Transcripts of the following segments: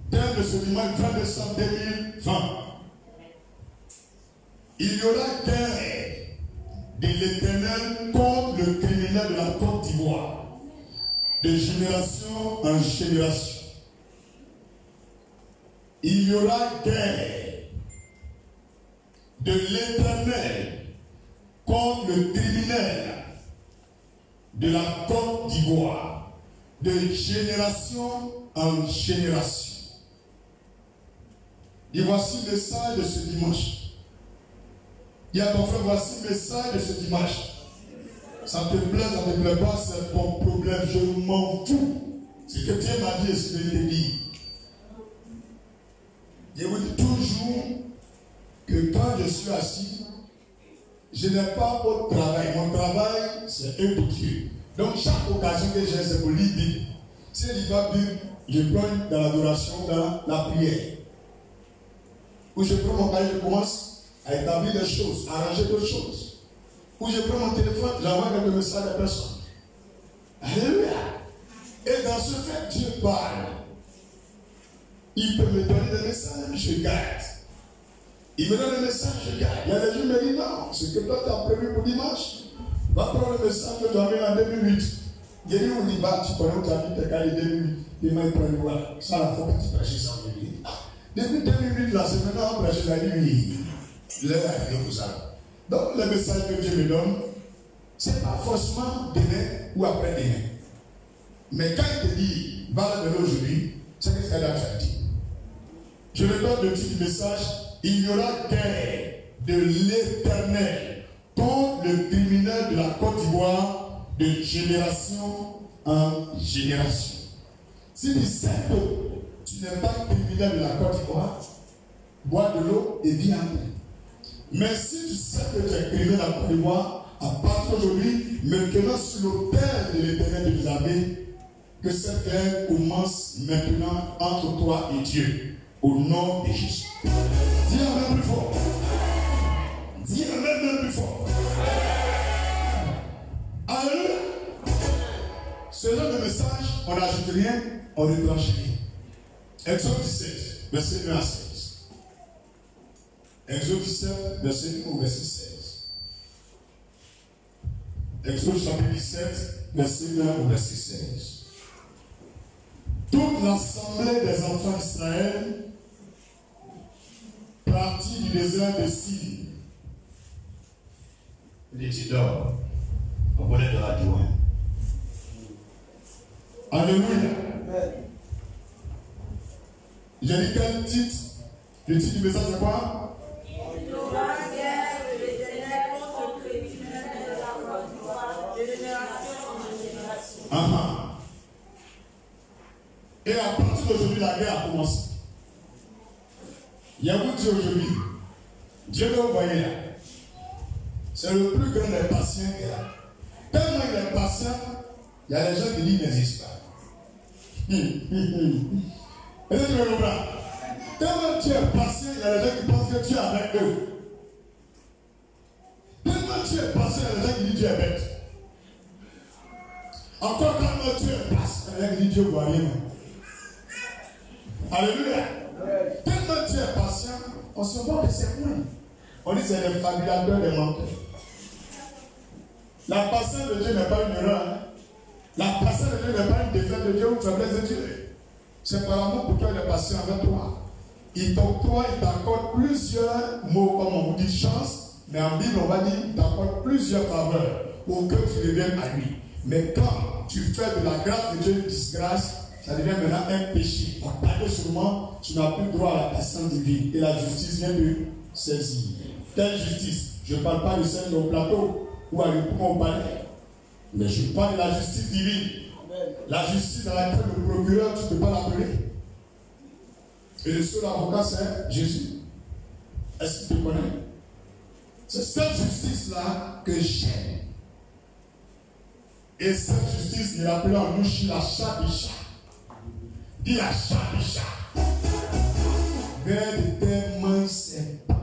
thème de ce dimanche 20 décembre 2020. Il y aura guerre de l'Éternel contre le criminel de la Côte d'Ivoire, de génération en génération. Il y aura guerre de l'Éternel contre le criminel de la Côte d'Ivoire, de génération en génération. Et voici le message de ce dimanche. Il y a ton frère, voici le message de ce dimanche. Ça te plaît, ça ne te plaît pas, c'est ton problème. Je m'en fous. Ce que Dieu m'a dit et ce que je t'ai dit. Je vous dis toujours que quand je suis assis, je n'ai pas au travail. Mon travail, c'est un pour Dieu. Donc chaque occasion que j'ai, c'est pour lire Bible. Si je lis pas Bible, je prends dans l'adoration, dans la prière. Ou je prends mon cahier, je commence à établir des choses, à arranger des choses. Ou je prends mon téléphone, j'envoie quelques messages à la personne. Alléluia. Et dans ce fait, Dieu parle. Il peut me donner des messages, je garde. Il me donne des messages, je garde. Il y a des gens qui me disent non, ce que toi tu as prévu pour dimanche, va prendre le message que tu as mis en 2008. Il dit où il va, tu connais où tu as mis tes cahiers 2008. Il m'a dit, voilà, ça la faut que tu prêches ça en 2008. Depuis 2008, là, c'est maintenant prêcher la nuit. Je l'ai fait pour ça. Donc, le message que Dieu me donne, ce n'est pas forcément demain ou après-demain. Mais quand il te dit, va la donner aujourd'hui, c'est ce qu'elle a fait. Je le donne le petit message, il y aura guerre de l'Éternel contre le criminel de la Côte d'Ivoire de génération en génération. Si tu sais que tu n'es pas criminel de la Côte d'Ivoire, bois de l'eau et viens. Mais si tu sais que tu es criminel de la Côte d'Ivoire, à partir d'aujourd'hui, maintenant sur l'autel de l'Éternel de l'armée, que cette guerre commence maintenant entre toi et Dieu, au nom de Jésus. Dis Amen plus fort. Dis Amen plus fort. Alléluia. Ce genre de message, on n'ajoute rien, on ne tranche rien. Exode 17, verset 1 à 16. Exode 17, verset 1 au verset 16. Exode chapitre 17, verset 1 au verset 16. Toute l'assemblée des enfants d'Israël partit du désert de Syrie. Il dit d'or, on connaît de la joie. Alléluia. J'ai dit quel titre? Le titre du message c'est quoi? Il y aura guerre de l'Éternel contre le criminel de la Côte d'Ivoire, de génération en génération. Et à partir d'aujourd'hui, la guerre a commencé. Il y a vous dit aujourd'hui, Dieu l'a envoyé là. C'est le plus grand des patients qu'il y a. Tellement il est patient, il y a des gens qui disent n'existe pas. Est-ce que tu me comprends? Tellement tu es patient, il y a des gens qui pensent que tu es avec eux. Tellement tu es patient, il y a des gens qui disent que tu es bête. Encore quand tu es patient, il y a des gens qui disent que Dieu ne voit rien. Alléluia. Tellement tu es patient, on se voit que c'est moi. On dit que c'est les fabulateurs des menteurs. La patience de Dieu n'est pas une erreur. Hein? La patience de Dieu n'est pas une défaite de Dieu ou une faiblesse de Dieu. C'est par amour pour toi il est patient avec toi. Il t'accorde plusieurs mots, comme on vous dit chance, mais en Bible on va dire il t'accorde plusieurs faveurs pour que tu deviennes à lui. Mais quand tu fais de la grâce de Dieu une disgrâce, ça devient maintenant un péché. En parlant seulement, tu n'as plus droit à la patience divine. Et la justice vient de saisir. Quelle justice? Je ne parle pas de celle au plateau ou à l'époux au palais. Mais je parle de la justice divine. La justice dans laquelle le procureur, tu ne peux pas l'appeler. Et le seul avocat, c'est Jésus. Est-ce que tu connais? C'est cette justice-là que j'aime. Et cette justice, il appelle en nous la Chabisha. Dis la Chabisha. Vers de tes mains, c'est pas.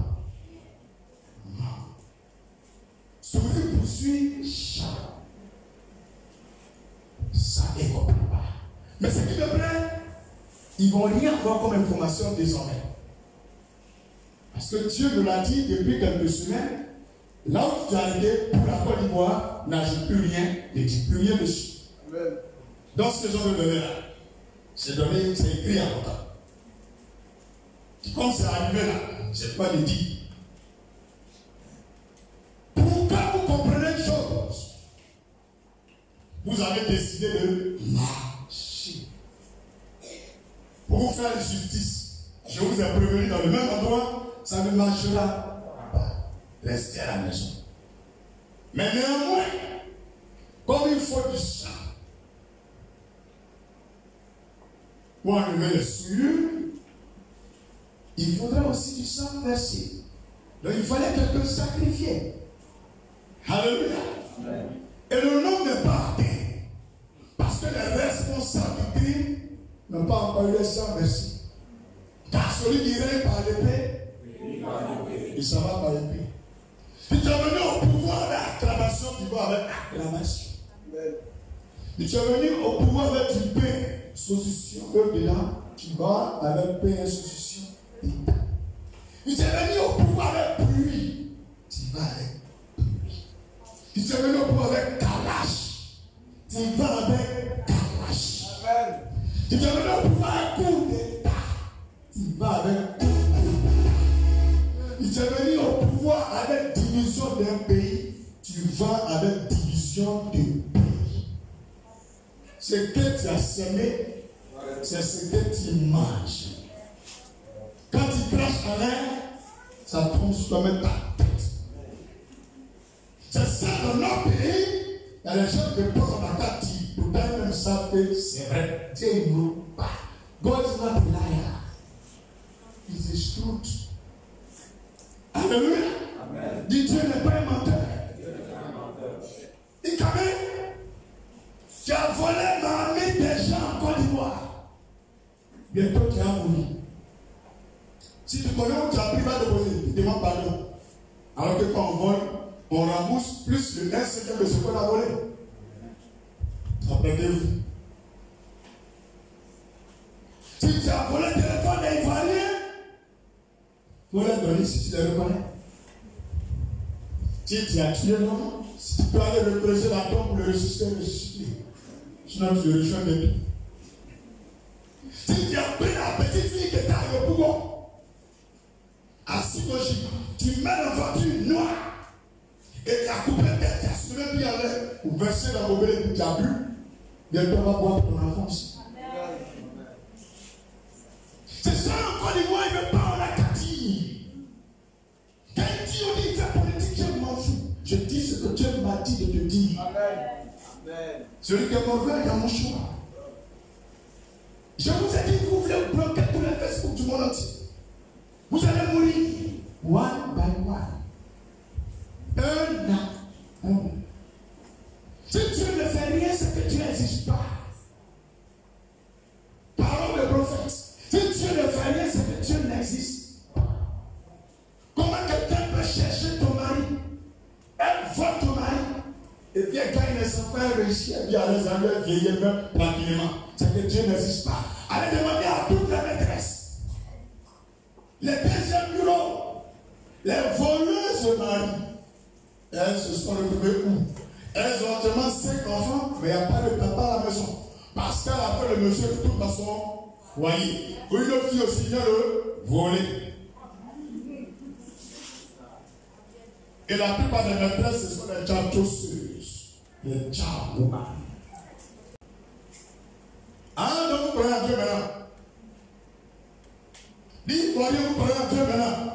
Souris poursuit Chabisha. Ça ne comprend pas. Mais ce qui me plaît, ils ne vont rien avoir comme information désormais. Parce que Dieu nous l'a dit depuis quelques semaines, là où tu es arrivé pour la Côte d'Ivoire, n'ajoute plus rien, ne dis plus rien dessus. Amen. Donc ce que je veux donner là, c'est écrit à pourtant. Comme c'est arrivé là, je n'ai pas le dire. Pour que vous compreniez une chose, vous avez décidé de marcher. Pour vous faire justice, je vous ai prévenu dans le même endroit, ça ne marchera pas. Restez à la maison. Mais néanmoins, comme il faut du sang pour enlever les souillures, il faudra aussi du sang versé. Donc il fallait quelqu'un sacrifier. Alléluia. Amen. Et le nom n'est pas atteint. Parce que les responsables du crime n'ont pas encore eu le sang versé. Car celui qui règne par l'épée, il s'en va par l'épée. Il est venu au pouvoir d'acclamation, tu vas avec acclamation. Il est venu au pouvoir avec une paix, saucisson, dedans, tu vas avec paix et saucisson. Il est venu au pouvoir avec pluie, tu vas avec pluie. Il est venu au pouvoir avec calache, tu vas avec calache. Il est venu au pouvoir avec coup d'état, tu vas avec coup d'état. Il est venu au pouvoir avec division d'un pays, tu vas avec division de pays. Ce que tu as semé, c'est ce que tu manges. Quand tu craches en l'air, ça tombe sur toi-même ta tête. C'est ça dans notre pays. Il y a des gens qui pensent en attaque, pourtant ils même savent que c'est vrai. Dieu ne ment pas. God is not a liar. He's a truth. Alléluia. Dis Dieu n'est pas un menteur. Et quand même, tu as volé l'armée des gens en Côte d'Ivoire. Bientôt tu as mouru. Si tu connais où tu as pris, va te poser, demande pardon. Alors que quand on vole, on rembourse plus le 1/5 de ce qu'on a volé. Apprenez-vous. Si tu as volé le téléphone des Ivoiriens, il faut les donner si tu les reconnais. Si tu as tué l'homme, si tu peux aller le creuser la tombe pour le ressusciter. Sinon tu le rejoins de tout. Si tu as pris la petite fille qui est arrivée au Bougon, assis logique, tu mets la voiture noire et tu as coupé tête, tu as soulevé bien l'air ou versé dans le gobelet que tu as bu, bientôt on va boire pour ton enfance. C'est ça encore des mois, il ne veut pas en acatille. Quand il dit on dit il fait politique, je m'en fous. Je dis ce que Dieu m'a dit de te dire. Amen. Celui qui est mauvais, il y a mon choix. Je vous ai dit que vous voulez vous bloquer tous les Facebook du monde entier. Vous allez mourir one by one. Un à un. Si Dieu ne fait rien, c'est que Dieu n'existe pas. Parole de prophète. Si Dieu ne fait rien, c'est que Dieu n'existe pas. Comment quelqu'un peut chercher ton mari? Elle voit ton mari. Et puis quand il ne s'en fait réussir, et puis à les enlever vieillir même tranquillement. C'est que Dieu n'existe pas. Allez demander à toutes les maîtresses. Les deuxièmes bureaux, les voleuses marient. Elles se sont retrouvées où? Elles ont actuellement 5 enfants, mais il n'y a pas de papa à la maison. Parce qu'elle a fait le monsieur tout dans son foyer. Ou une autre fille aussi vient le voler. Et la plupart des maîtresses, ce sont les tchatchousseuses. Les tchawoumans. Ah, donc vous croyez à Dieu maintenant? Dis, croyez, vous croyez à Dieu maintenant?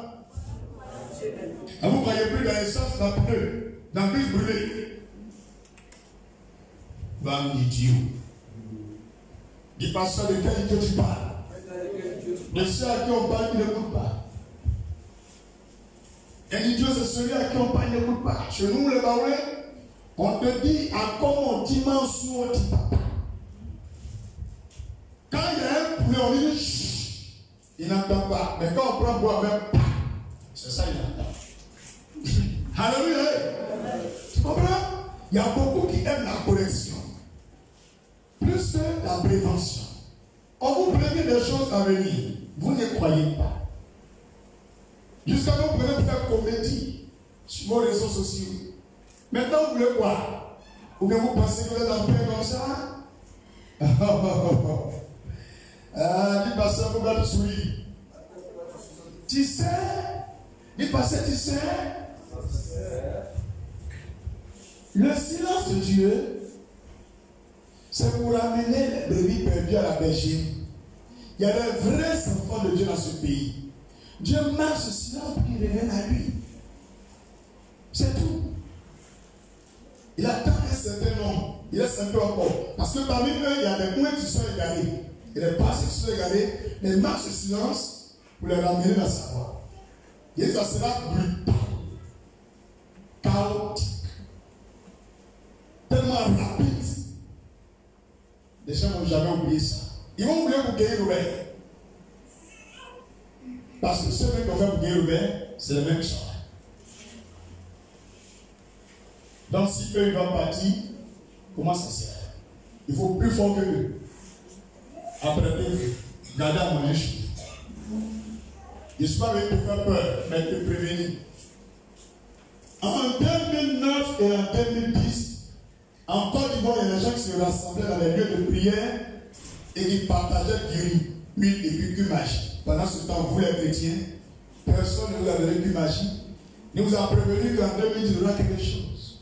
Ah, vous ne croyez plus dans l'essence, dans le pneu, dans le bus brûlé. Bande d'idiot. Dis pas ça de quel idiot tu parles. De ceux à qui on parle qui n'écoutent pas. Un idiot, c'est celui à qui on parle qui n'écoute pas. Chez nous, les Baoulés, on te dit à comment on dit mensou, on dit papa. Quand il y a un poulet, on dit chut, il n'entend pas. Mais quand on prend boire même pas, c'est ça il entend. Alléluia. Tu comprends? Il y a beaucoup qui aiment la correction plus que la prévention. On vous prévient des choses à venir. Vous ne croyez pas. Jusqu'à vous prenez pour faire comédie sur vos réseaux sociaux. Maintenant, vous voulez quoi? Ou bien vous pensez que vous êtes en paix comme ça? Dis pasteur, vous allez sourire. Tu sais? Dis pasteur, tu sais? Le silence de Dieu, c'est pour amener les brebis perdues à la bergerie. Il y a des vrais enfants de Dieu dans ce pays. Dieu marche ce silence pour qu'ils reviennent à lui. C'est tout. Il attend un certain nombre. Il laisse un peu encore. Parce que parmi eux, il y a des moins qui sont égarés. Il y a des passés qui sont égarés. Mais il marche ce silence pour les ramener dans sa voie. Et ça sera brutal, chaotique, tellement rapide. Les gens n'ont jamais oublié ça. Ils vont oublier pour gagner Robert. Parce que ceux qui ont fait pour gagner Robert, c'est le même chose. Donc si eux ils vont partir, comment ça sert? Il faut plus fort que eux. Après eux, garder à manger chez vous. Je ne suis pas venu te faire peur, mais te prévenir. En 2009 et en 2010, en Côte d'Ivoire, il y a des gens qui se rassemblaient dans les lieux de prière et qui partageaient du riz, huile et puis cumagie. Pendant ce temps, vous les chrétiens, personne ne vous a donné cumagie. Il vous a prévenu qu'en 2010, il y aura quelque chose.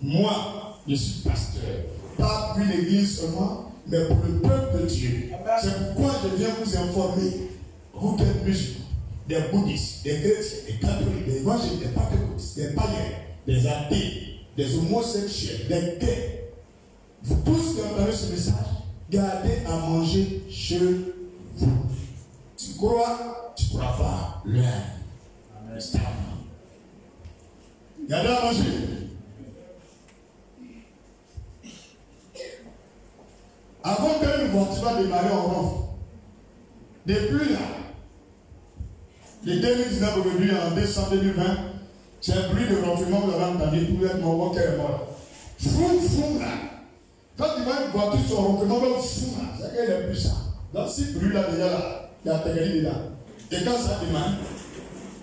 Moi, je suis pasteur. Pas pour l'église seulement, mais pour le peuple de Dieu. C'est pourquoi je viens vous informer. Vous qui êtes musulmans, des bouddhistes, des chrétiens, des catholiques, des évangéliques, des pentecôtistes, des païens, des athées, des homosexuels, des gays. Vous tous qui entendez ce message, gardez à manger chez vous. Tu crois, tu crois pas. L'air. Gardez à manger. Avant que une voiture va démarrer en rond, depuis là, de 2019 aujourd'hui, en décembre 2020, c'est un bruit de ronflement que vous avez entendu, tout le monde qui est mort. Froum, froum là. Quand tu vois une voiture sur ronflement, froum là, c'est qu'elle est plus ça. Dans ce bruit là, déjà là, il y a la pédalie dedans. Et quand ça démarre,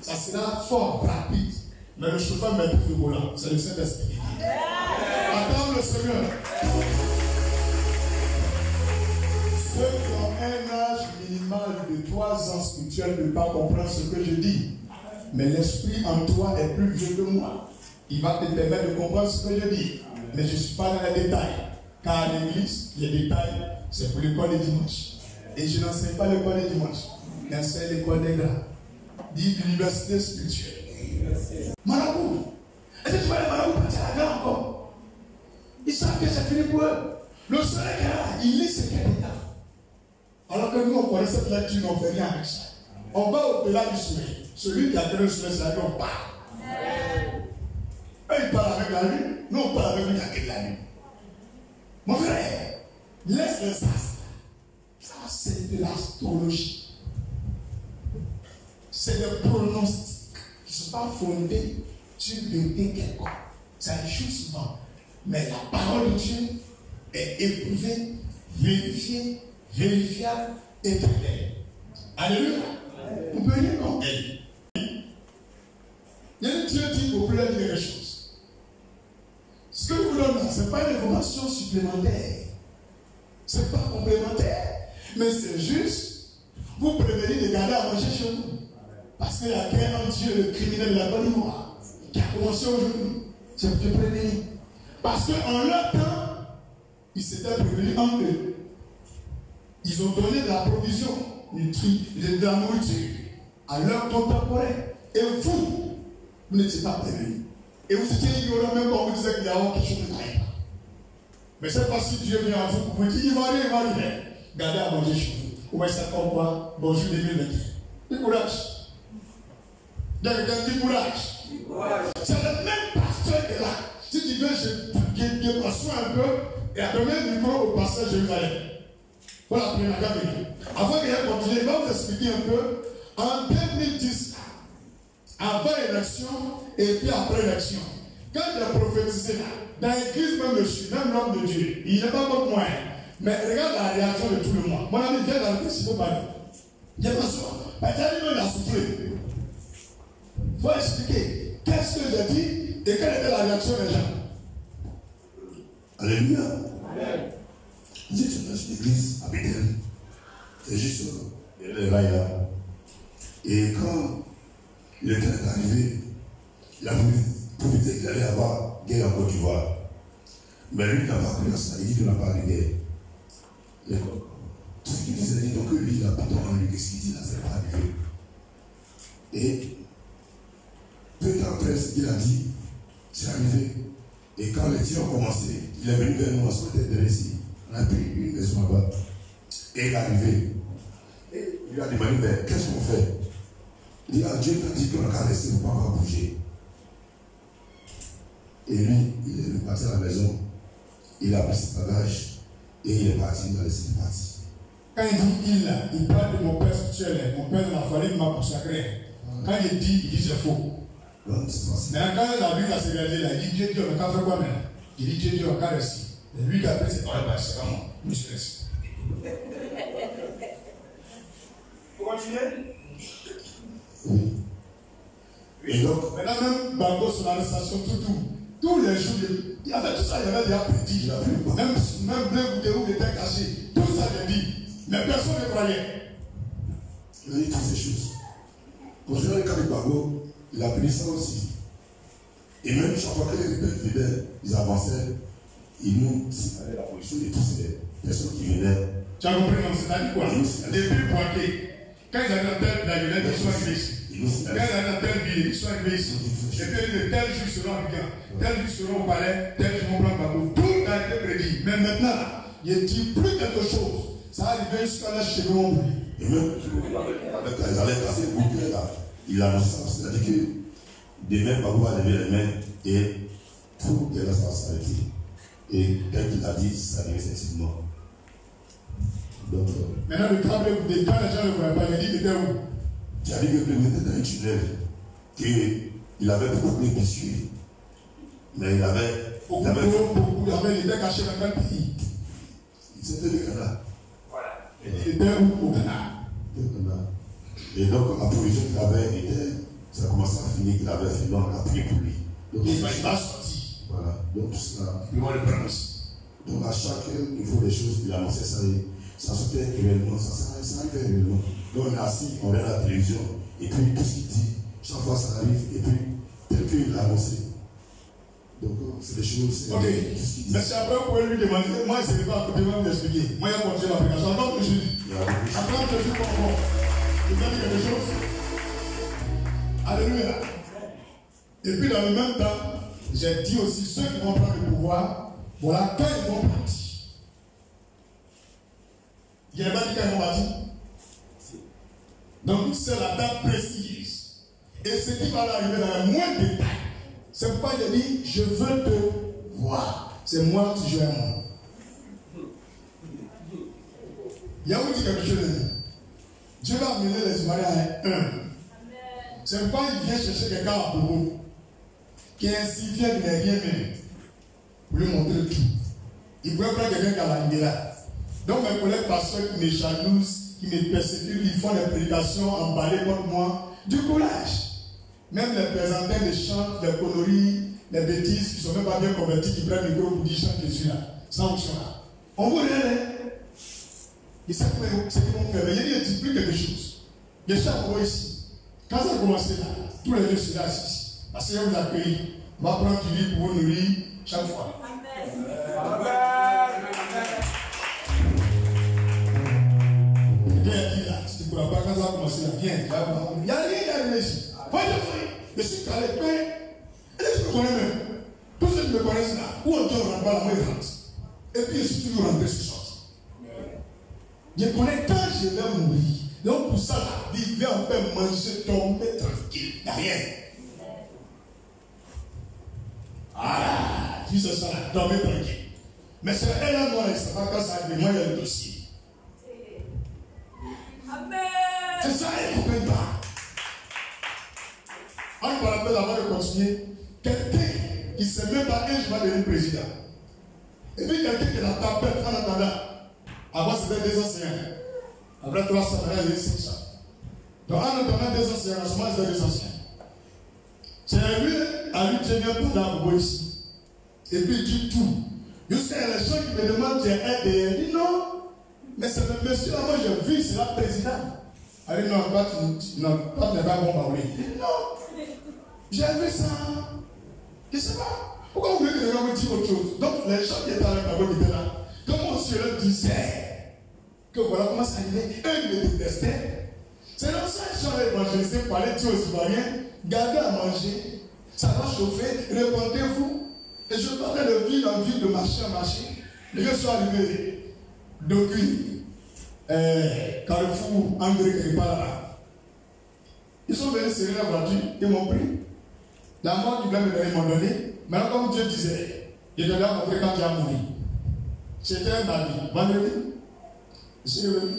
ça sera fort, rapide. Mais le chauffeur met plus de volant. C'est le Saint-Esprit. Attends le Seigneur. Ceux qui ont un âge minimal de 3 ans spirituel ne peuvent pas comprendre ce que je dis. Mais l'esprit en toi est plus vieux que moi. Il va te permettre de comprendre ce que je dis. Mais je ne suis pas dans les détails. Car à l'église, les détails, c'est pour l'école des dimanches. Et je n'enseigne pas l'école des dimanches. J'enseigne l'école des grands. Dit l'université spirituelle. Marabout. Est-ce que tu vois les marabouts partir à la grande encore? Ils savent que c'est fini pour eux. Le soleil est là, il lit ce qu'il y a dedans. Alors que nous, on connaît cette lecture, on ne fait rien avec ça. On va au-delà du soleil. Celui qui a créé le soleil, c'est la vie, on parle. Eux, ils parlent avec la lune. Nous, on parle avec lui, il n'y a que de la lune. Mon frère, laisse les astres. Ça, c'est de l'astrologie. C'est des pronostics qui ne sont pas fondés sur une vérité quelconque. Ça échoue souvent. Mais la parole de Dieu est éprouvée, vérifiée, vérifiable et très belle. Alléluia. On peut dire non. Il y a une théorie populaire qui dit quelque chose. Ce que je vous donne là, ce n'est pas une information supplémentaire. Ce n'est pas complémentaire. Mais c'est juste vous prévenir de garder à manger chez vous. Parce qu'il y a qu'un Dieu, le criminel de la Côte d'Ivoire, qui a commencé aujourd'hui. C'est pour te prévenir. Parce qu'en leur temps, ils s'étaient prévenus entre eux. Ils ont donné de la provision, de la nourriture à leurs contemporains. Et vous n'étiez pas prévenus. Et vous étiez ignorants même quand on vous disait qu'il y avait quelque chose de très. Mais cette fois-ci, Dieu vient à vous pour vous dire, il va arriver. Gardez à manger chez vous. Vous voyez ça comme quoi? Bonjour 2021. Du courage. Du courage. C'est le même pasteur qui est là. Si tu veux, je m'assois un peu et à donner le micro au pasteur Jérusalem. Voilà, après la gamme. Avant qu'il ait continué, il va vous expliquer un peu. En 2010, avant l'élection et puis après l'élection, quand j'ai prophétisé là, dans l'église même je suis, même l'homme de Dieu, il n'est pas comme moi. Mais regarde la réaction de tout le monde. Mon ami, viens dans le si vous parlez. Il n'y a pas ça. Mais tu as dit, il a soufflé. Il faut expliquer. Qu'est-ce que j'ai dit et quelle était la réaction des gens. Alléluia. Amen. Vous êtes dans une église à Bethel. C'est juste les rails là. Et quand le temps est arrivé, il a voulu profiter qu'il allait avoir guerre en Côte d'Ivoire. Mais lui, il n'a pas cru à ça. Il dit qu'il n'a pas de guerre. Tout ce qu'il disait, dit donc que lui, il a pas en lui. Qu'est-ce qu'il dit là, c'est pas arrivé. Et peu de temps après, ce qu'il a dit, c'est arrivé. Et quand les tirs ont commencé, il est venu vers nous, on se mettait derrière ici. On a pris une maison là-bas. Et il est arrivé. Et il a demandé, mais qu'est-ce qu'on fait? Il dit, ah, Dieu t'a dit qu'on n'a qu'à rester, on ne va pas bouger. Et lui, il est reparti à la maison. Il a pris ses bagages. Et il est parti, il a laissé le parti. Quand il dit il parle de mon père spirituel, mon père de ma famille m'a consacré. Quand il dit c'est faux. Non, c'est pas ça. Maintenant, quand la Bible s'est réalisée là, il dit Dieu, on a fait quoi maintenant? Il dit Dieu, on a réussi. Et lui qui a pris ses paroles, c'est pas moi. Je me suis laissé. Vous continuez? Oui. Et donc, maintenant, même Bango, son arrestation, tous les jours, il y avait tout ça, il y avait déjà prédit. Même Blé où il était caché, tout ça, il a dit. Mais personne ne croyait. Il a dit toutes ces choses. Concernant le cas de Bango, il a pris ça aussi. Et même chaque fois que les rebelles venaient, ils avançaient, ils nous signalaient la position de toutes ces personnes qui venaient. Tu as compris, non? C'est-à-dire quoi? Depuis Poitiers, quand ils avaient dans tel village, ils sont arrivés ici. Quand ils avaient dans telle ville, ils sont arrivés ici. Et puis, tel jour seront à Bigan, tel jour seront au palais, tel jour on prend Bango. Tout a été prédit. Mais maintenant, il dit plus quelque chose. Ça arrive jusqu'à la chez nous. Et même, quand ils allaient passer le bouquet là, il annonçait ça. C'est-à-dire que demain, Bango va lever les mains et tout est là, ça va s'arrêter. Et tel qu'il a dit, ça arrive effectivement. Donc, maintenant, le câble, quand les gens ne voyaient pas, il a dit qu'il était où? il a dit qu'il était dans un tunnel, qu'il avait beaucoup de blessures. Mais il était caché dans quel pays? C'était le Ghana. Voilà. Il était où au Ghana? Et donc, la provision qu'il avait était, ça a commencé à finir, qu'il avait fait, donc on a prié pour lui. Donc, il va sortir. Voilà. Donc, tout cela. Il va le prendre aussi. Donc, à chaque niveau des choses, il annonçait ça. Ça sautait réellement, ça arrivait réellement. Donc, on est assis, on regarde la télévision, et puis tout ce qu'il dit, chaque fois ça arrive, et puis tel qu'il l'a annoncé. Donc, c'est des choses. Ok. Mais c'est après, vous pouvez lui demander. Moi, je ne sais pas à côté de moi m'expliquer. Moi, il y a continué la prédication. Attends, Jésus. Attends, Jésus, comprends. Tu veux dire quelque chose? Alléluia. Et puis, dans le même temps, j'ai dit aussi ceux qui vont prendre le pouvoir, voilà, quand ils vont partir. Il n'y a pas dit quand ils vont partir. Donc, c'est la date précise. Et ce qui va arriver dans le moins de détails. C'est pourquoi il a dit, je veux te voir. C'est moi qui joue à moi. Il y a où dit quelque chose de dit. Dieu va amener les Ivoiriens à un. C'est pourquoi il vient chercher quelqu'un à Bobo, qui est insignifiant, qui n'est rien même, pour lui montrer tout. Il ne pourrait pas quelqu'un qui a la libéra. Donc mes collègues pasteurs qui me jalousent, qui me persécutent, ils font des prédications emballées contre moi. Du courage. Même les présenteurs de chants, les coloris, les bêtises, qui ne sont même pas bien convertis, qui prennent le micro pour dire chante Jésus là. Sans option là. On vous rien. Et c'est ce qu'ils vont faire. Mais il y a dit plus quelque chose. Je suis à ici. Quand ça a commencé là, tous les deux seraient assis. Parce que vous accueillez. On va prendre du lit pour vous nourrir chaque fois. Amen. Quelqu'un dit là, si tu ne pourras pas, quand ça a commencé là, viens. Il n'y a rien qui arrive ici. Je suis calé, mais est-ce que tu me connais même? Tous ceux qui me connaissent là, où on ne rentre pas la main, ils rentrent. Et puis je suis toujours rentré sur sorte. Je connais quand je vais mourir. Donc pour ça, là, vivre en paix, manger, tomber tranquille. Il n'y a rien. Ah, juste ça là, dormir tranquille. Mais c'est elle là, moi, ça va quand ça arrive, moi, il y a le dossier. Amen. C'est ça, elle ne comprend pas. On me rappelle avant de continuer, quelqu'un qui ne sait même pas quand je vais devenir président. Et puis quelqu'un qui la tapette en attendant, Avant, c'était 2 enseignants. Après 300, maintenant, il y a 500. Donc, en attendant 2 enseignants, en ce moment, c'est 2 enseignants. C'est lui, à lui, je viens pas là ici. Et puis, il dit tout. Jusqu'à les gens qui me demandent, tu es aidé. Il dit non. Mais c'est le monsieur, là, moi, j'ai vu, c'est la présidente. Elle dit non, toi, tu n'es pas bon, bah oui. Il dit non. J'ai vu ça. Je ne sais pas. Pourquoi vous voulez que les gens me disent autre chose? Donc, les gens qui étaient avec la voix qui étaient là, comment on se leur disait que voilà comment ça arrivait? Eux, ils me détestaient. C'est dans ça que j'en ai évangélisé pour aller dire aux Ivoiriens, gardez à manger, ça va chauffer, répondez-vous. Et je parlais de ville en ville, de marché en marché. Les gens sont arrivés d'Aucuy, Carrefour, André, quelque part là. Ils sont venus serrer la voiture, ils m'ont pris. La mort du blâme, ils m'ont donné. Maintenant, comme Dieu disait, il devait montrer quand tu as mouru. C'était ma vie. Vendredi, je suis revenu.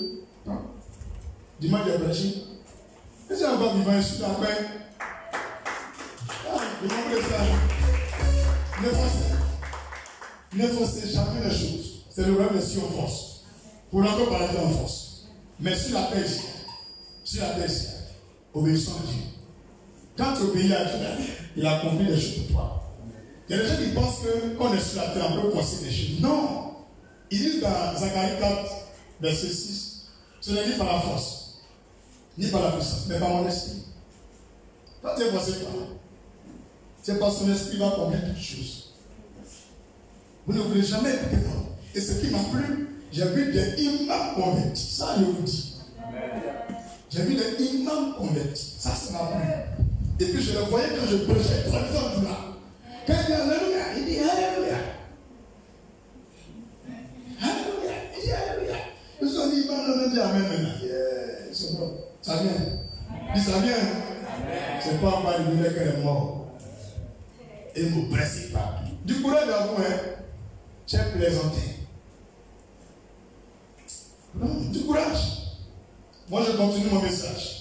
Dimanche, j'ai prêché. Et j'ai encore vivant, je suis après. Ils m'ont pris ça. Ne forcez jamais les choses. C'est le vrai, mais si on force. Pour encore parler en force. Mais sur la terre ici, obéissons à Dieu. Quand tu obéis à Dieu, il a accompli les choses pour toi. Il y a des gens qui pensent qu'on est sur la terre, on peut forcer des choses. Non. Ils disent dans Zacharie 4, verset 6, ce n'est ni par la force, ni par la puissance, mais par mon esprit. Quand tu es forcé par, c'est par son esprit qui va accomplir toutes choses. Vous ne voulez jamais écouter non. Et ce qui m'a plu, j'ai vu des imams convertis. Ça, je vous dis. J'ai vu des imams convertis. Ça m'a plu. Et puis je le voyais quand je prêchais, 3 ans là. Quand il dit Alléluia, il dit Alléluia. Alléluia, il dit Alléluia. Ils ont dit, il dit Amen maintenant. C'est bon. Ça vient. Dis ça vient. C'est pas encore arrivé qu'elle est morte. Et ne vous pressez pas. Du courage à vous, hein. J'ai plaisanté. Non, du courage. Moi, je continue mon message.